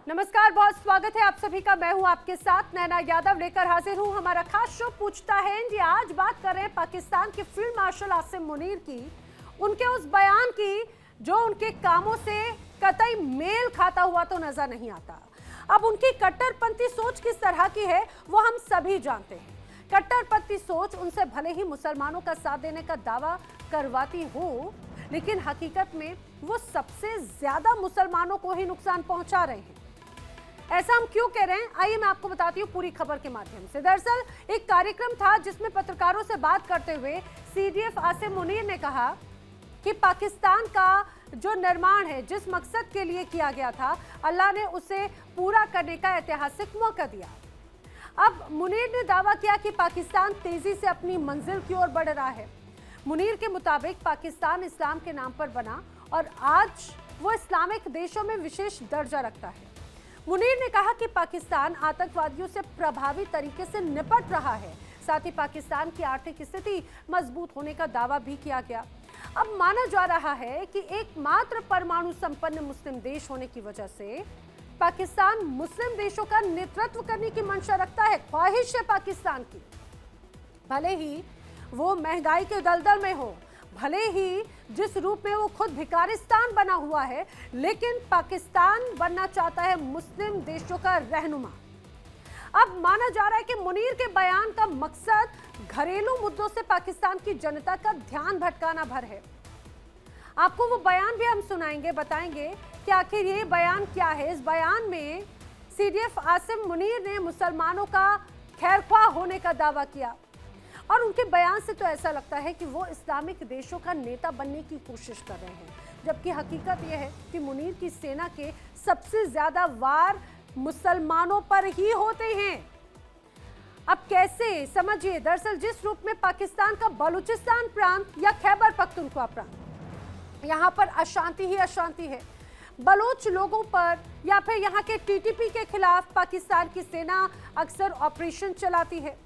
नमस्कार, बहुत स्वागत है आप सभी का। मैं हूं आपके साथ नैना यादव, लेकर हाजिर हूं हमारा खास शो पूछता है इंडिया। आज बात कर रहे हैं पाकिस्तान के फील्ड मार्शल आसिम मुनीर की, उनके उस बयान की जो उनके कामों से कतई मेल खाता हुआ तो नजर नहीं आता। अब उनकी कट्टरपंथी सोच किस तरह की है वो हम सभी जानते हैं। कट्टरपंथी सोच उनसे भले ही मुसलमानों का साथ देने का दावा करवाती हो, लेकिन हकीकत में वो सबसे ज्यादा मुसलमानों को ही नुकसान पहुंचा रहे हैं। ऐसा हम क्यों कह रहे हैं, आइए मैं आपको बताती हूँ पूरी खबर के माध्यम से। दरअसल एक कार्यक्रम था जिसमें पत्रकारों से बात करते हुए सीडीएफ आसिम मुनीर ने कहा कि पाकिस्तान का जो निर्माण है, जिस मकसद के लिए किया गया था, अल्लाह ने उसे पूरा करने का ऐतिहासिक मौका दिया। अब मुनीर ने दावा किया कि पाकिस्तान तेजी से अपनी मंजिल की ओर बढ़ रहा है। मुनीर के मुताबिक पाकिस्तान इस्लाम के नाम पर बना और आज वो इस्लामिक देशों में विशेष दर्जा रखता है। मुनीर ने कहा कि पाकिस्तान आतंकवादियों से प्रभावी तरीके से निपट रहा है। साथ ही पाकिस्तान की आर्थिक स्थिति मजबूत होने का दावा भी किया गया। अब माना जा रहा है कि एकमात्र परमाणु संपन्न मुस्लिम देश होने की वजह से पाकिस्तान मुस्लिम देशों का नेतृत्व करने की मंशा रखता है। ख्वाहिश है पाकिस्तान की, भले ही वो महंगाई के दलदल में हो, भले ही जिस रूप में वो खुद भिकारिस्तान बना हुआ है, लेकिन पाकिस्तान बनना चाहता है मुस्लिम देशों का रहनुमा। अब माना जा रहा है कि मुनीर के बयान का मकसद घरेलू मुद्दों से पाकिस्तान की जनता का ध्यान भटकाना भर है। आपको वो बयान भी हम सुनाएंगे, बताएंगे कि आखिर ये बयान क्या है। इस बयान में सीडीएफ आसिम मुनीर ने मुसलमानों का खैरख्वाह होने का दावा किया और उनके बयान से तो ऐसा लगता है कि वो इस्लामिक देशों का नेता बनने की कोशिश कर रहे हैं, जबकि हकीकत यह है कि मुनीर की सेना के सबसे ज्यादा वार मुसलमानों पर ही होते हैं। अब कैसे, समझिए। दरअसल जिस रूप में पाकिस्तान का बलूचिस्तान प्रांत या खैबर पख्तूनख्वा प्रांत, यहाँ पर अशांति ही अशांति है। बलोच लोगों पर या फिर यहाँ के टीटीपी के खिलाफ पाकिस्तान की सेना अक्सर ऑपरेशन चलाती है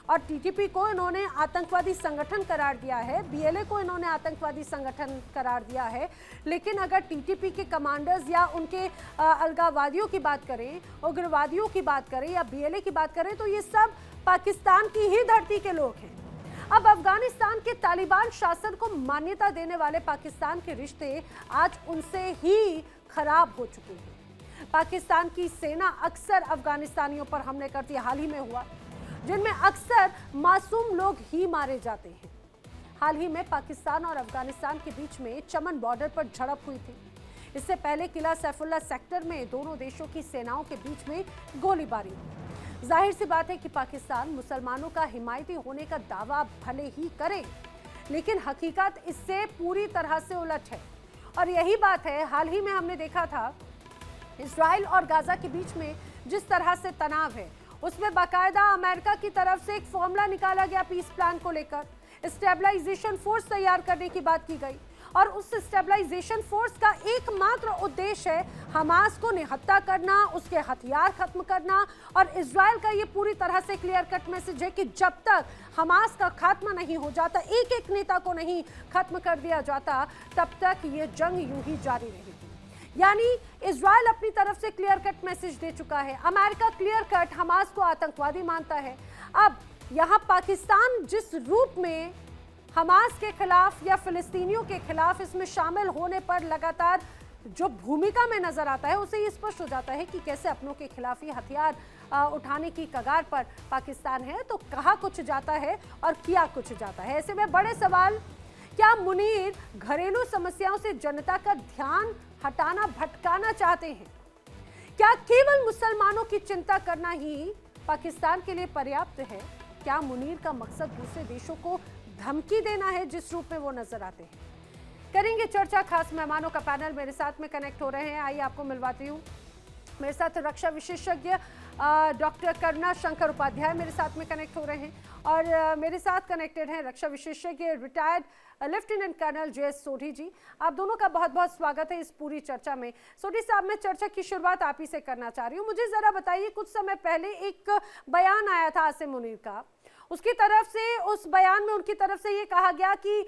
और टीटीपी को इन्होंने आतंकवादी संगठन करार दिया है, बीएलए को इन्होंने आतंकवादी संगठन करार दिया है। लेकिन अगर टीटीपी के कमांडर्स या उनके अलगाववादियों की बात करें, उग्रवादियों की बात करें या बीएलए की बात करें, तो ये सब पाकिस्तान की ही धरती के लोग हैं। अब अफगानिस्तान के तालिबान शासन को मान्यता देने वाले पाकिस्तान के रिश्ते आज उनसे ही खराब हो चुके हैं। पाकिस्तान की सेना अक्सर अफगानिस्तानियों पर हमले करती है, हाल ही में हुआ, जिनमें अक्सर मासूम लोग ही मारे जाते हैं। हाल ही में पाकिस्तान और अफगानिस्तान के बीच में चमन बॉर्डर पर झड़प हुई थी। इससे पहले किला सैफुल्ला सेक्टर में दोनों देशों की सेनाओं के बीच में गोलीबारी हुई। जाहिर सी बात है कि पाकिस्तान मुसलमानों का हिमायती होने का दावा भले ही करे, लेकिन हकीकत इससे पूरी तरह से उलट है। और यही बात है, हाल ही में हमने देखा था इजराइल और गाजा के बीच में जिस तरह से तनाव है, उसमें बाकायदा अमेरिका की तरफ से एक फॉर्मूला निकाला गया पीस प्लान को लेकर। स्टेबलाइजेशन फोर्स तैयार करने की बात की गई और उस स्टेबलाइजेशन फोर्स का एकमात्र उद्देश्य है हमास को निहत्था करना, उसके हथियार खत्म करना। और इजराइल का ये पूरी तरह से क्लियर कट मैसेज है कि जब तक हमास का खात्मा नहीं हो जाता, एक एक नेता को नहीं खत्म कर दिया जाता, तब तक ये जंग यूं ही जारी रहेगी। यानी इजराइल अपनी तरफ से क्लियर कट मैसेज दे चुका है, अमेरिका क्लियर कट हमास को आतंकवादी मानता है। अब यहाँ पाकिस्तान जिस रूप में हमास के खिलाफ या फिलिस्तीनियों के खिलाफ इसमें शामिल होने पर लगातार जो भूमिका में नजर आता है, उसे ये स्पष्ट हो जाता है कि कैसे अपनों के खिलाफ ये हथियार उठाने की कगार पर पाकिस्तान है। तो कहा कुछ जाता है और किया कुछ जाता है। ऐसे में बड़े सवाल, क्या मुनीर घरेलू समस्याओं से जनता का ध्यान हटाना, भटकाना चाहते हैं? क्या केवल मुसलमानों की चिंता करना ही पाकिस्तान के लिए पर्याप्त है? क्या मुनीर का मकसद दूसरे देशों को धमकी देना है जिस रूप में वो नजर आते हैं? करेंगे चर्चा। खास मेहमानों का पैनल मेरे साथ में कनेक्ट हो रहे हैं, आइए आपको मिलवाती हूँ। मेरे साथ रक्षा विशेषज्ञ डॉक्टर करुणा शंकर उपाध्याय मेरे साथ में कनेक्ट हो रहे हैं और मेरे साथ कनेक्टेड हैं रक्षा विशेषज्ञ retired lieutenant colonel J S. Sodhi ji. आप दोनों का बहुत बहुत स्वागत है इस पूरी चर्चा में। सोढ़ी साहब, मैं चर्चा की शुरुआत आप ही से करना चाह रही हूँ। मुझे जरा बताइए, कुछ समय पहले एक बयान आया था आसिम मुनीर का, उसकी तरफ से, उस बयान में उनकी तरफ से ये कहा गया कि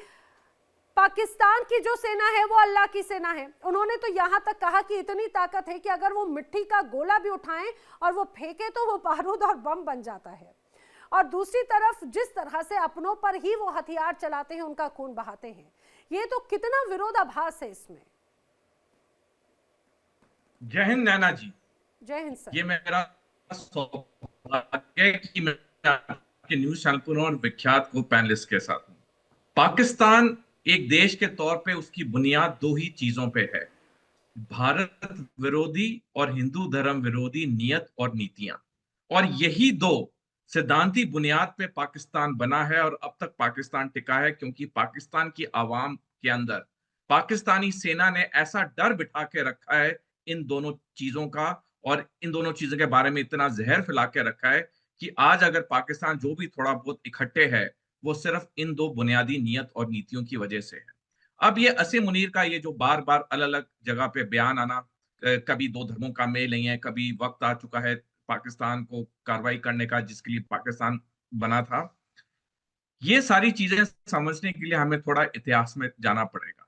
पाकिस्तान की जो सेना है वो अल्लाह की सेना है। उन्होंने तो यहां तक कहा कि इतनी ताकत है कि अगर वो मिट्टी का गोला भी उठाएं और वो फेंके तो वो बारूद और बम बन जाता है। और दूसरी तरफ जिस तरह से अपनों पर ही वो हथियार चलाते हैं, उनका खून बहाते हैं, ये तो कितना विरोधाभास है इसमें। जय हिंद नैना जी। जय हिंद सर। ये मेरा सौभाग्य है कि मैं आपके न्यूज चैनल पर और विख्यात को पैनलिस्ट के साथ हूं। पाकिस्तान एक देश के तौर पे उसकी बुनियाद दो ही चीजों पे है, भारत विरोधी और हिंदू धर्म विरोधी नियत और नीतियां। और यही दो सिद्धांती बुनियाद पे पाकिस्तान बना है और अब तक पाकिस्तान टिका है, क्योंकि पाकिस्तान की आवाम के अंदर पाकिस्तानी सेना ने ऐसा डर बिठा के रखा है इन दोनों चीजों का, और इन दोनों चीजों के बारे में इतना जहर फैला के रखा है कि आज अगर पाकिस्तान जो भी थोड़ा बहुत इकट्ठे है वो सिर्फ इन दो बुनियादी नियत और नीतियों की वजह से है। अब ये असीम मुनीर का ये जो बार बार अलग अलग जगह पे बयान आना, कभी दो धर्मों का मेल नहीं है, कभी वक्त आ चुका है पाकिस्तान को कार्रवाई करने का जिसके लिए पाकिस्तान बना था, ये सारी चीजें समझने के लिए हमें थोड़ा इतिहास में जाना पड़ेगा।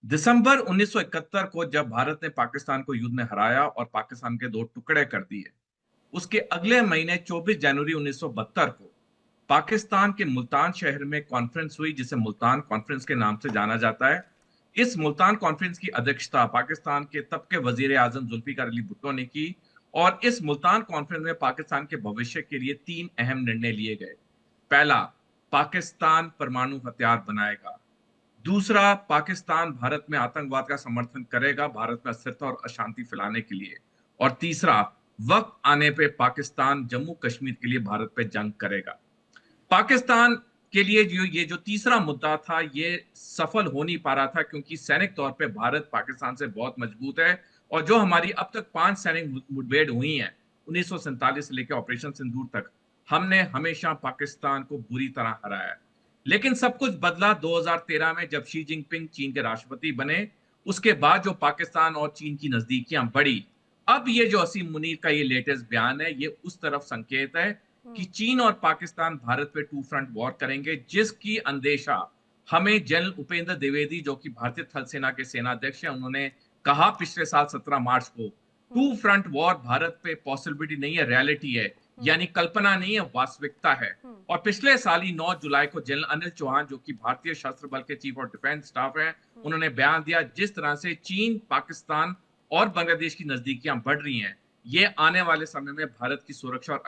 दिसंबर 1971 को जब भारत ने पाकिस्तान को युद्ध में हराया और पाकिस्तान के दो टुकड़े कर दिए, उसके अगले महीने 24 जनवरी 1972 को पाकिस्तान के मुल्तान शहर में कॉन्फ्रेंस हुई, जिसे मुल्तान कॉन्फ्रेंस के नाम से जाना जाता है। इस मुल्तान कॉन्फ्रेंस की अध्यक्षता पाकिस्तान के तब के वजीर आजम जुल्फिकार अली भुट्टो ने की, और इस मुल्तान कॉन्फ्रेंस में पाकिस्तान के भविष्य के लिए 3 अहम निर्णय लिए गए। पहला, पाकिस्तान परमाणु हथियार बनाएगा। दूसरा, पाकिस्तान भारत में आतंकवाद का समर्थन करेगा भारत में अस्थिरता और अशांति फैलाने के लिए। और तीसरा, वक्त आने पे पाकिस्तान जम्मू कश्मीर के लिए भारत पे जंग करेगा। पाकिस्तान के लिए ये जो तीसरा मुद्दा था ये सफल हो नहीं पा रहा था, क्योंकि सैनिक तौर पे भारत पाकिस्तान से बहुत मजबूत है, और जो हमारी अब तक 5 सैनिक मुठभेड़ हुई हैं 1947 से लेकर ऑपरेशन सिंदूर तक, हमने हमेशा पाकिस्तान को बुरी तरह हराया है। लेकिन सब कुछ बदला 2013 में जब शी जिनपिंग चीन के राष्ट्रपति बने। उसके बाद जो पाकिस्तान और चीन की नजदीकियां बढ़ी, अब ये जो असीम मुनीर का ये लेटेस्ट बयान है, ये उस तरफ संकेत है कि चीन और पाकिस्तान भारत पे टू फ्रंट वॉर करेंगे, जिसकी अंदेशा हमें जनरल उपेंद्र द्विवेदी जो कि भारतीय थल सेना के सेनाध्यक्ष हैं, उन्होंने कहा पिछले साल 17 मार्च को, टू फ्रंट वॉर भारत पे पॉसिबिलिटी नहीं है, रियलिटी है, यानी कल्पना नहीं है, वास्तविकता है। और पिछले साल ही 9 जुलाई को जनरल अनिल चौहान जो कि भारतीय सशस्त्र बल के चीफ ऑफ डिफेंस स्टाफ हैं, उन्होंने बयान दिया जिस तरह से चीन, पाकिस्तान और बांग्लादेश की नजदीकियां बढ़ रही हैं, ये आने वाले समय में भारत की सुरक्षा और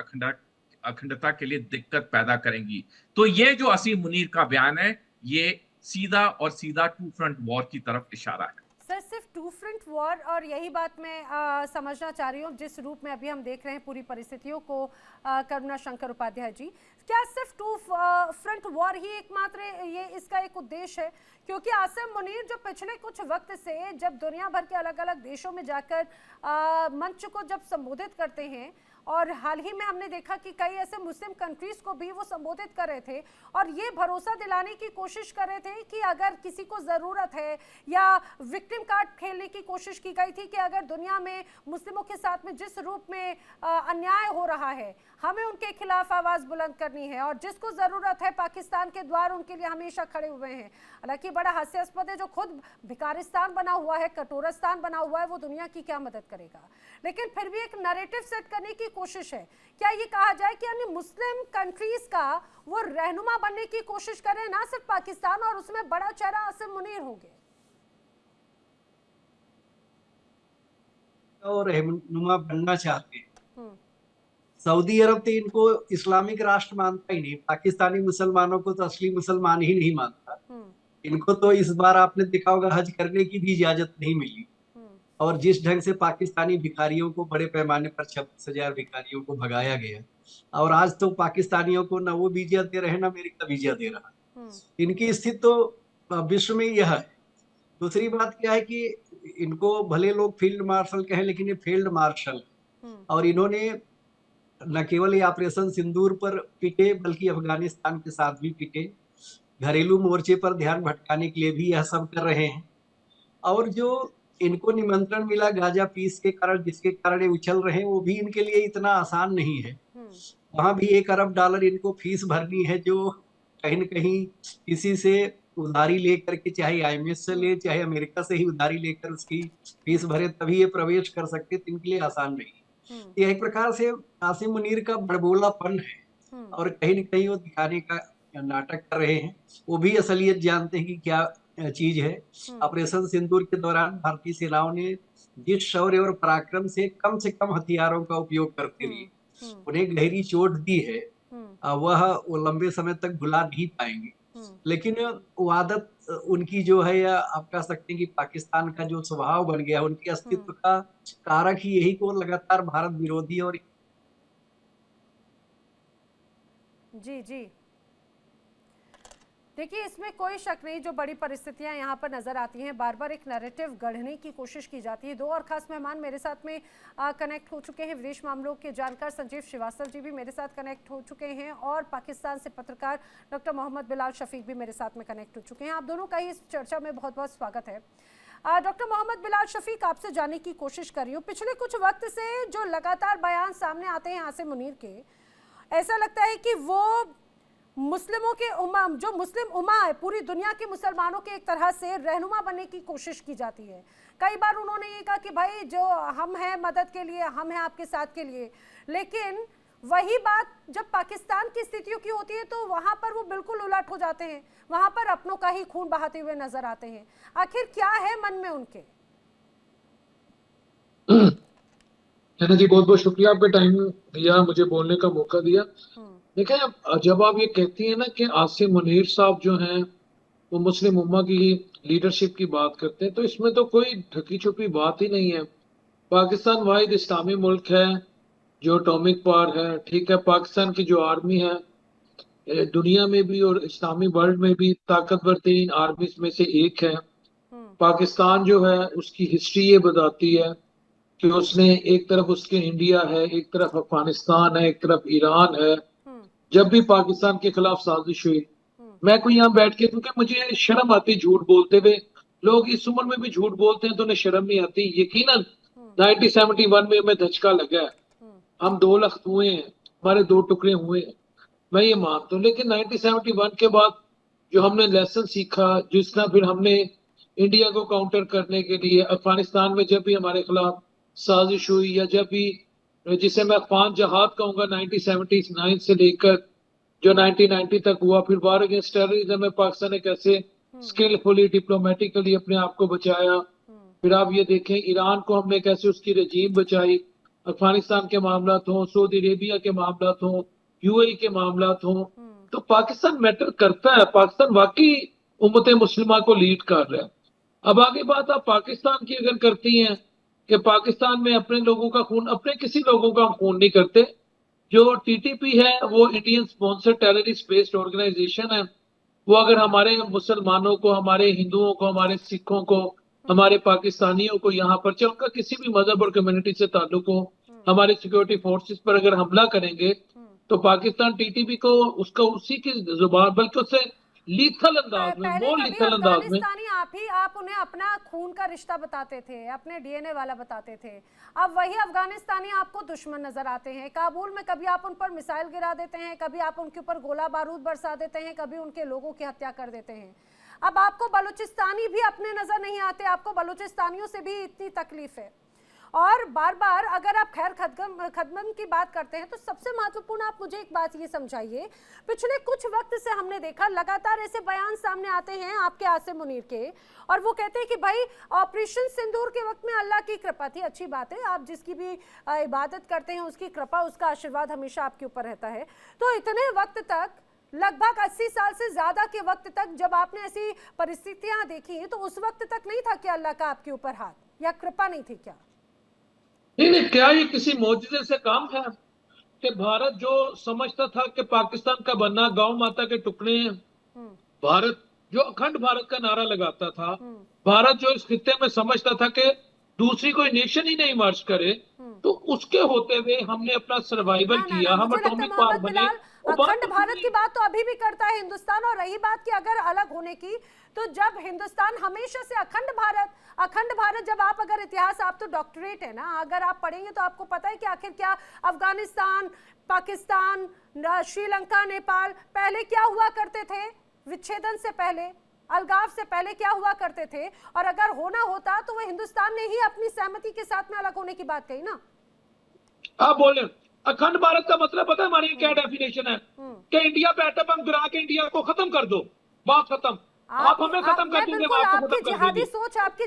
अखंडता के लिए दिक्कत पैदा करेंगी। तो ये जो असीम मुनीर का बयान है, ये सीधा और सीधा टू फ्रंट वॉर की तरफ इशारा है। सर, सिर्फ टू फ्रंट वॉर, और यही बात मैं समझना चाह रही हूँ जिस रूप में अभी हम देख रहे हैं पूरी परिस्थितियों को, करुणा शंकर उपाध्याय जी, क्या सिर्फ टू फ्रंट वॉर ही एकमात्र ये इसका एक उद्देश्य है? क्योंकि आसिम मुनीर जो पिछले कुछ वक्त से जब दुनिया भर के अलग अलग देशों में जाकर मंच को जब संबोधित करते हैं, और हाल ही में हमने देखा कि कई ऐसे मुस्लिम कंट्रीज को भी वो संबोधित कर रहे थे और ये भरोसा दिलाने की कोशिश कर रहे थे कि अगर किसी को ज़रूरत है, या विक्टिम कार्ड खेलने की कोशिश की गई थी कि अगर दुनिया में मुस्लिमों के साथ में जिस रूप में अन्याय हो रहा है, हमें उनके खिलाफ आवाज़ बुलंद करनी है, और जिसको ज़रूरत है पाकिस्तान के द्वार उनके लिए हमेशा खड़े हुए हैं। हालांकि बड़ा हास्यास्पद है, जो खुद भिकारिस्तान बना हुआ है, कटोरस्तान बना हुआ है, वो दुनिया की क्या मदद करेगा? लेकिन फिर भी एक नैरेटिव सेट करने की कोशिश है। क्या ये कहा जाए कि यानी मुस्लिम कंट्रीज का वो रहनुमा बनने की कोशिश करें, ना सिर्फ पाकिस्तान, और उसमें बड़ा चेहरा आसिम मुनीर होंगे? और रहनुमा बनना चाहते हैं। सऊदी अरब तो इनको इस्लामिक राष्ट्र मानता ही नहीं, पाकिस्तानी मुसलमानों को तो असली मुसलमान ही नहीं मानता। इनको तो इस बार आपने देखा होगा हज करने की भी इजाजत नहीं मिली, और जिस ढंग से पाकिस्तानी भिखारियों को बड़े पैमाने पर 26,000 भिखारियों को भगाया गया, और आज तो पाकिस्तानियों को ना वो वीजा दे रहे, ना अमेरिका वीजा दे रहा। इनकी स्थिति तो विश्व में यह है। दूसरी बात क्या है कि इनको भले लोग फील्ड मार्शल कहें, लेकिन ये फील्ड मार्शल, और इन्होंने न केवल ये ऑपरेशन सिंदूर पर पिटे बल्कि अफगानिस्तान के साथ भी पिटे, घरेलू मोर्चे पर ध्यान भटकाने के लिए भी यह सब कर रहे हैं। और जो इनको निमंत्रण मिला गाजा पीस के कारण, जिसके कारण ये उछल रहे हैं, वो भी इनके लिए इतना आसान नहीं है। वहां भी $1 अरब इनको फीस भरनी है, जो कहीं न कहीं किसी से उधारी लेकर के, चाहे IMF से ले, चाहे अमेरिका से ही उधारी लेकर उसकी फीस भरे तभी ये प्रवेश कर सकते, तो इनके लिए आसान नहीं है। ये एक प्रकार से आसिम मुनीर का बड़बोलापन है और कहीं न कहीं वो दिखाने का नाटक कर रहे हैं। वो भी असलियत जानते हैं कि क्या चीज है। ऑपरेशन सिंदूर के दौरान भारतीय सेनाओं ने जिस शौर्य और पराक्रम से कम हथियारों का उपयोग करते हुए उन्हें गहरी चोट दी है, वह वो लंबे समय तक भुला नहीं पाएंगे। लेकिन वो आदत उनकी जो है, या आप कह सकते हैं कि पाकिस्तान का जो स्वभाव बन गया, उनके अस्तित्व का कारक ही यही को लगातार भारत विरोधी और जी जी देखिए, इसमें कोई शक नहीं, जो बड़ी परिस्थितियां यहाँ पर नजर आती हैं, बार बार एक नैरेटिव गढ़ने की कोशिश की जाती है। दो और खास मेहमान मेरे साथ में कनेक्ट हो चुके हैं। विदेश मामलों के जानकार संजीव श्रीवास्तव जी भी मेरे साथ कनेक्ट हो चुके हैं और पाकिस्तान से पत्रकार डॉक्टर मोहम्मद बिलाल शफीक भी मेरे साथ में कनेक्ट हो चुके हैं। आप दोनों का ही इस चर्चा में बहुत बहुत स्वागत है। डॉक्टर मोहम्मद बिलाल शफीक, आपसे जानने की कोशिश कर रही हूँ, पिछले कुछ वक्त से जो लगातार बयान सामने आते हैं आसिम मुनीर के, ऐसा लगता है कि वो मुस्लिमों के जो मुस्लिम उम्मा है, पूरी दुनिया के मुसलमानों के एक तरह से रहनुमा बनने की कोशिश की जाती है। कई बार उन्होंने ये कहा कि भाई जो हम हैं मदद के लिए, हम हैं आपके साथ के लिए, लेकिन वही बात जब पाकिस्तान की स्थितियों की होती है तो वहां पर वो बिल्कुल उलट हो जाते हैं, वहां पर अपनों का ही खून बहाते हुए नजर आते हैं। आखिर क्या है मन में उनके? जी बहुत बहुत शुक्रिया, आपका टाइम दिया, मुझे बोलने का मौका दिया। देखिए, जब आप ये कहती हैं ना कि आसिम मुनीर साहब जो हैं वो मुस्लिम उम्मा की लीडरशिप की बात करते हैं, तो इसमें तो कोई ढकी छुपी बात ही नहीं है। पाकिस्तान वाहिद इस्लामी मुल्क है जो एटॉमिक पावर है, ठीक है। पाकिस्तान की जो आर्मी है दुनिया में भी और इस्लामी वर्ल्ड में भी ताकतवर तीन आर्मी में से एक है। पाकिस्तान जो है उसकी हिस्ट्री ये बताती है कि उसने एक तरफ उसके इंडिया है, एक तरफ अफगानिस्तान है, एक तरफ ईरान है। जब भी पाकिस्तान के खिलाफ साजिश हुई, मैं कोई यहाँ बैठ के, क्योंकि मुझे शर्म आती झूठ बोलते हुए, लोग इस उम्र में भी झूठ बोलते हैं तो उन्हें शर्म नहीं आती। यकीनन 1971 में हमें धचका लगा है, हम 2 लख्त हुए हैं, हमारे 2 टुकड़े हुए हैं, मैं ये मानता हूँ। लेकिन 1971 के बाद जो हमने लेसन सीखा, जिस तरह फिर हमने इंडिया को काउंटर करने के लिए अफगानिस्तान में जब भी हमारे खिलाफ साजिश हुई, या जब भी जिसे मैं अफगान जहाद कहूंगा 1979 से लेकर जो 1990 तक हुआ, फिर वार अगेंस्ट टेररिज्म में पाकिस्तान ने कैसे स्किलफुली डिप्लोमेटिकली अपने आप को बचाया। फिर आप ये देखें ईरान को हमने कैसे उसकी रजीम बचाई, अफगानिस्तान के मामला हो, सऊदी अरेबिया के मामला हो, UAE के मामला हो, तो पाकिस्तान मैटर करता है। पाकिस्तान वाकई उम्मत मुस्लिमा को लीड कर रहा है। अब आगे बात आप पाकिस्तान की अगर करती हैं कि पाकिस्तान में अपने लोगों का खून, अपने किसी लोगों का हम खून नहीं करते। जो TTP है वो Indian sponsor terrorist based organisation है। वो अगर हमारे मुसलमानों को, हमारे हिंदुओं को, हमारे सिखों को, हमारे पाकिस्तानियों को यहाँ पर, चाहे उनका किसी भी मजहब और कम्युनिटी से ताल्लुक हो, हमारे सिक्योरिटी फोर्सेस पर अगर हमला करेंगे तो पाकिस्तान TTP को उसका उसी की जुबान, बल्कि उससे लीथल अंदाज में, मोर लीथल अंदाज में। आप उन्हें अपना खून का रिश्ता बताते थे, अपने DNA वाला बताते थे। अब वही अफगानिस्तानी आपको दुश्मन नजर आते हैं। काबुल में कभी आप उन पर मिसाइल गिरा देते हैं, कभी आप उनके ऊपर गोला बारूद बरसा देते हैं, कभी उनके लोगों की हत्या कर देते हैं। अब आपको बलूचिस्तानी भी अपने नजर नहीं आते, आपको बलूचिस्तानियों से भी इतनी तकलीफ है। और बार बार अगर आप खैर खदमत की बात करते हैं तो सबसे महत्वपूर्ण आप मुझे एक बात ये समझाइए, पिछले कुछ वक्त से हमने देखा लगातार ऐसे बयान सामने आते हैं आपके आसिम मुनीर के, और वो कहते हैं कि भाई ऑपरेशन सिंदूर के वक्त में अल्लाह की कृपा थी। अच्छी बात है, आप जिसकी भी इबादत करते हैं उसकी कृपा, उसका आशीर्वाद हमेशा आपके ऊपर रहता है। तो इतने वक्त तक, लगभग 80 साल से ज्यादा के वक्त तक जब आपने ऐसी परिस्थितियां देखी, तो उस वक्त तक नहीं था कि अल्लाह का आपके ऊपर हाथ या कृपा नहीं थी क्या? नहीं, क्या ये किसी मौजूदे से काम है कि भारत जो समझता था कि पाकिस्तान का बनना गौ माता के टुकड़े हैं, भारत जो अखंड भारत का नारा लगाता था, भारत जो इस खित्ते में समझता था कि दूसरी कोई नेशन ही नहीं मार्च करे, तो उसके होते हुए हमने अपना सर्वाइवल किया, हम एटॉमिक पावर बने। अखंड भारत की बात तो अभी भी करता है हिंदुस्तान। और रही बात की अगर अलग होने की, तो जब हिंदुस्तान हमेशा से अखंड भारत जब आप अगर इतिहास, आप तो डॉक्टरेट है ना, अगर आप पढ़ेंगे तो आपको पता है कि आखिर क्या अफगानिस्तान, पाकिस्तान, श्रीलंका, नेपाल पहले क्या हुआ करते थे विच्छेदन से पहले। अलगाव से पहले क्या हुआ करते थे, और अगर होना होता तो वो हिंदुस्तान ने ही अपनी सहमति के साथ में अलग होने की बात कही ना। आप बोल रहे अखंड भारत का मतलब पता है हमारी क्या डेफिनेशन है कि इंडिया पे एटम बम गिरा के इंडिया को खत्म कर दो, बात खत्म। आप हमें खत्म कर देंगे, आपकी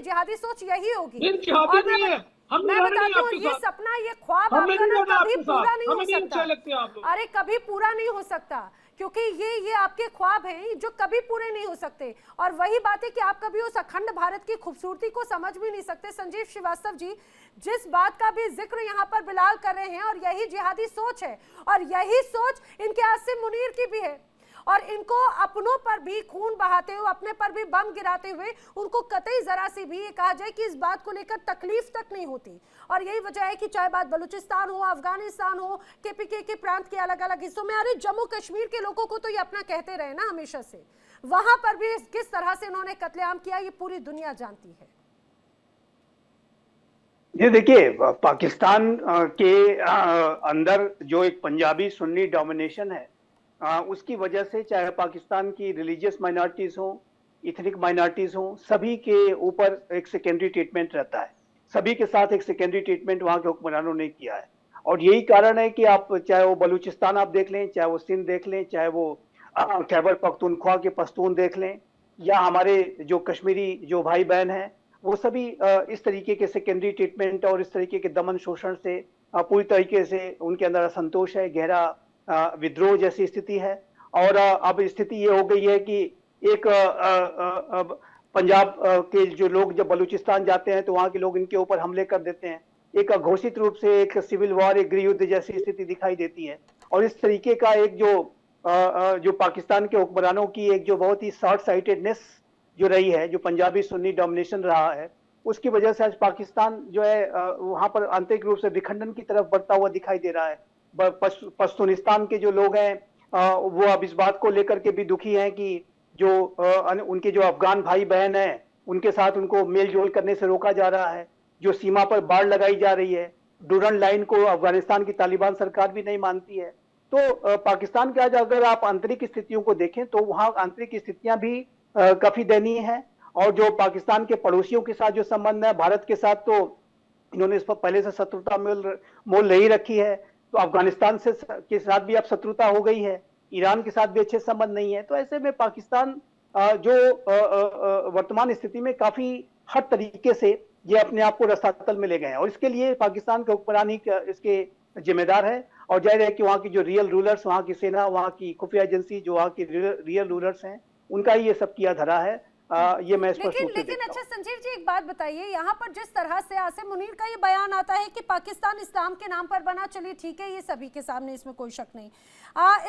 जिहादी सोच यही होगी। जिहादी नहीं है, हम मैं बताती हूँ, ये सपना, ये ख्वाब आपका ना कभी पूरा नहीं हो सकता। अरे कभी पूरा नहीं हो सकता, क्योंकि ये आपके ख्वाब हैं जो कभी पूरे नहीं हो सकते। और वही बात है कि आप कभी उस अखंड भारत की खूबसूरती को समझ भी नहीं सकते। संजीव श्रीवास्तव जी, जिस बात का भी जिक्र यहाँ पर बिलाल कर रहे हैं, और यही जिहादी सोच है, और यही सोच इनके आसिम मुनीर की भी है। और इनको अपनों पर भी खून बहाते हुए, अपने पर भी बम गिराते हुए, उनको कतई जरा सी भी ये कहा जाए कि इस बात को लेकर तकलीफ तक नहीं होती। और यही वजह है कि चाहे बात बलूचिस्तान हो, अफगानिस्तान हो, केपीके के प्रांत के अलग अलग हिस्सों में, अरे जम्मू कश्मीर के लोगों को तो ये अपना कहते रहे ना हमेशा से, वहां पर भी किस तरह से इन्होंने कत्लेआम किया ये पूरी दुनिया जानती है। ये देखिए, पाकिस्तान के अंदर जो एक पंजाबी सुन्नी डोमिनेशन है, उसकी वजह से चाहे पाकिस्तान की रिलीजियस माइनॉरिटीज हो, इथनिक माइनॉरिटीज हो, सभी के ऊपर एक सेकेंडरी ट्रीटमेंट रहता है। सभी के साथ एक सेकेंडरी ट्रीटमेंट वहाँ के हुक्मरानों ने किया है। और यही कारण है कि आप चाहे वो बलूचिस्तान आप देख लें, चाहे वो सिंध देख लें, चाहे वो खैबर पख्तूनख्वा के पश्तून देख लें, या हमारे जो कश्मीरी जो भाई बहन हैं, वो सभी इस तरीके के सेकेंडरी ट्रीटमेंट और इस तरीके के दमन शोषण से पूरी तरीके से उनके अंदर असंतोष है, गहरा विद्रोह जैसी स्थिति है। और अब स्थिति ये हो गई है कि एक पंजाब के जो लोग जब बलूचिस्तान जाते हैं तो वहाँ के लोग इनके ऊपर हमले कर देते हैं। एक घोषित रूप से एक सिविल वॉर, एक गृह युद्ध जैसी स्थिति दिखाई देती है। और इस तरीके का एक जो पाकिस्तान के हुक्मरानों की एक जो बहुत ही शॉर्ट साइटेडनेस जो रही है, जो पंजाबी सुन्नी डोमिनेशन रहा है, उसकी वजह से आज पाकिस्तान जो है वहाँ पर आंतरिक रूप से विखंडन की तरफ बढ़ता हुआ दिखाई दे रहा है। पश्तूनिस्तान के जो लोग हैं वो अब इस बात को लेकर के भी दुखी हैं कि जो उनके जो अफगान भाई बहन हैं उनके साथ उनको मेल जोल करने से रोका जा रहा है। जो सीमा पर बाड़ लगाई जा रही है, डूरन लाइन को अफगानिस्तान की तालिबान सरकार भी नहीं मानती है। तो पाकिस्तान के आज अगर आप आंतरिक स्थितियों को देखें तो वहाँ आंतरिक स्थितियां भी काफी दयनीय हैं। और जो पाकिस्तान के पड़ोसियों के साथ जो संबंध है, भारत के साथ तो इन्होंने इस पर पहले से शत्रुता मोल नहीं रखी है, तो अफगानिस्तान के साथ भी अब शत्रुता हो गई है, ईरान के साथ भी अच्छे संबंध नहीं है। तो ऐसे में पाकिस्तान जो वर्तमान स्थिति में काफी हर तरीके से ये अपने आप को रसातल में ले गए हैं। और इसके लिए पाकिस्तान के हुक्मरान ही इसके जिम्मेदार है। और जाहिर है कि वहाँ की जो रियल रूलर्स, वहाँ की सेना, वहाँ की खुफिया एजेंसी, जो वहाँ की रियल रूलर्स हैं, उनका ही ये सब किया धरा है। ये मैं लेकिन अच्छा संजीव जी, एक बात बताइए, यहाँ पर जिस तरह से आसिम मुनीर का ये बयान आता है कि पाकिस्तान इस्लाम के नाम पर बना, चलिए ठीक है, ये सभी के सामने, इसमें कोई शक नहीं,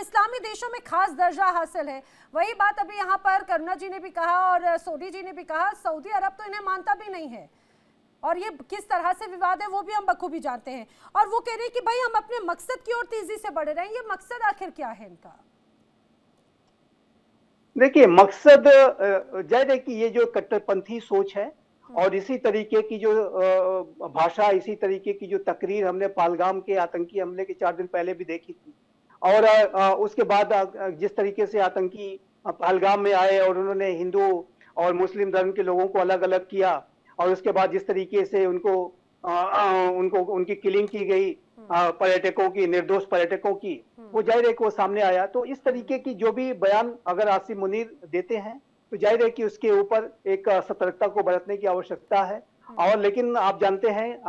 इस्लामी देशों में खास दर्जा हासिल है। वही बात अभी यहाँ पर करुणा जी ने भी कहा और सोडी जी ने भी कहा, सऊदी अरब तो इन्हें मानता भी नहीं है। और ये किस तरह से विवाद है वो भी हम बखूबी जानते हैं। और वो कह रहे हैं कि भाई हम अपने मकसद की ओर तेजी से बढ़ रहे हैं। ये मकसद आखिर क्या है इनका? देखिए, मकसद जाहिर है कि ये जो कट्टरपंथी सोच है और इसी तरीके की जो भाषा, इसी तरीके की जो तकरीर हमने पहलगाम के आतंकी हमले के 4 दिन पहले भी देखी थी। और उसके बाद जिस तरीके से आतंकी पहलगाम में आए और उन्होंने हिंदू और मुस्लिम धर्म के लोगों को अलग अलग किया, और उसके बाद जिस तरीके से उनकी किलिंग की गई पर्यटकों की, निर्दोष पर्यटकों की, वो जाहिर है कि वो सामने आया। तो इस तरीके की जो भी बयान अगर आसिम मुनीर देते हैं तो जाहिर है कि उसके ऊपर एक सतर्कता को बरतने की आवश्यकता है। और लेकिन आप जानते हैं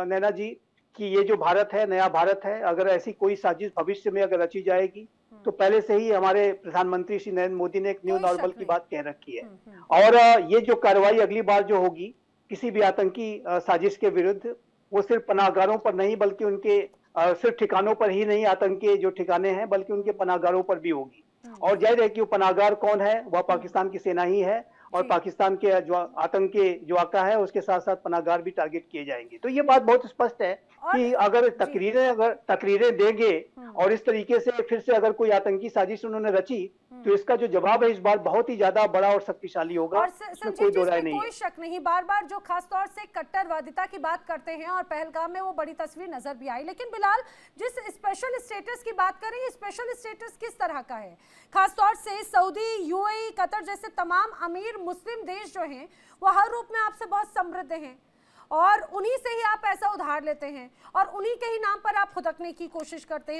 नैना जी कि ये जो भारत है, नया भारत है, अगर ऐसी कोई साजिश भविष्य में अगर रची जाएगी तो पहले से ही हमारे प्रधानमंत्री श्री नरेंद्र मोदी ने एक न्यू नॉर्मल की बात कह रखी है। और ये जो कार्रवाई अगली बार जो होगी किसी भी आतंकी साजिश के विरुद्ध, वो सिर्फ पनाहगारों पर नहीं बल्कि उनके सिर्फ ठिकानों पर ही नहीं, आतंक के जो ठिकाने हैं, बल्कि उनके पनाहगारों पर भी होगी। और जाहिर है कि वो पनाहगार कौन है, वह पाकिस्तान की सेना ही है। और पाकिस्तान के जो आतंक के जो आका है उसके साथ साथ पनाहगार भी टारगेट किए जाएंगे। तो ये बात बहुत स्पष्ट है कि अगर तकरीरें देंगे और इस तरीके से फिर से अगर कोई आतंकी साजिश उन्होंने रची तो इसका जो जवाब है इस बार बहुत ही ज्यादा बड़ा और शक्तिशाली होगा, और इसमें संजीव कोई जी, दो राय इसमें नहीं कोई है। शक नहीं, बार बार जो खासतौर से कट्टरवादिता की बात करते हैं और पहलगाम में वो बड़ी तस्वीर नजर भी आई, लेकिन बिलाल जिस स्पेशल स्टेटस की बात करें, स्पेशल स्टेटस किस तरह का है? खासतौर से सऊदी, यूएई, कतर जैसे तमाम अमीर मुस्लिम देश जो हैं वो हर रूप में आपसे बहुत समृद्ध हैं और उन्हीं से ही आप पैसा उधार लेते हैं और उन्हीं के ही नाम पर आप खुदकने की कोशिश करते हैं।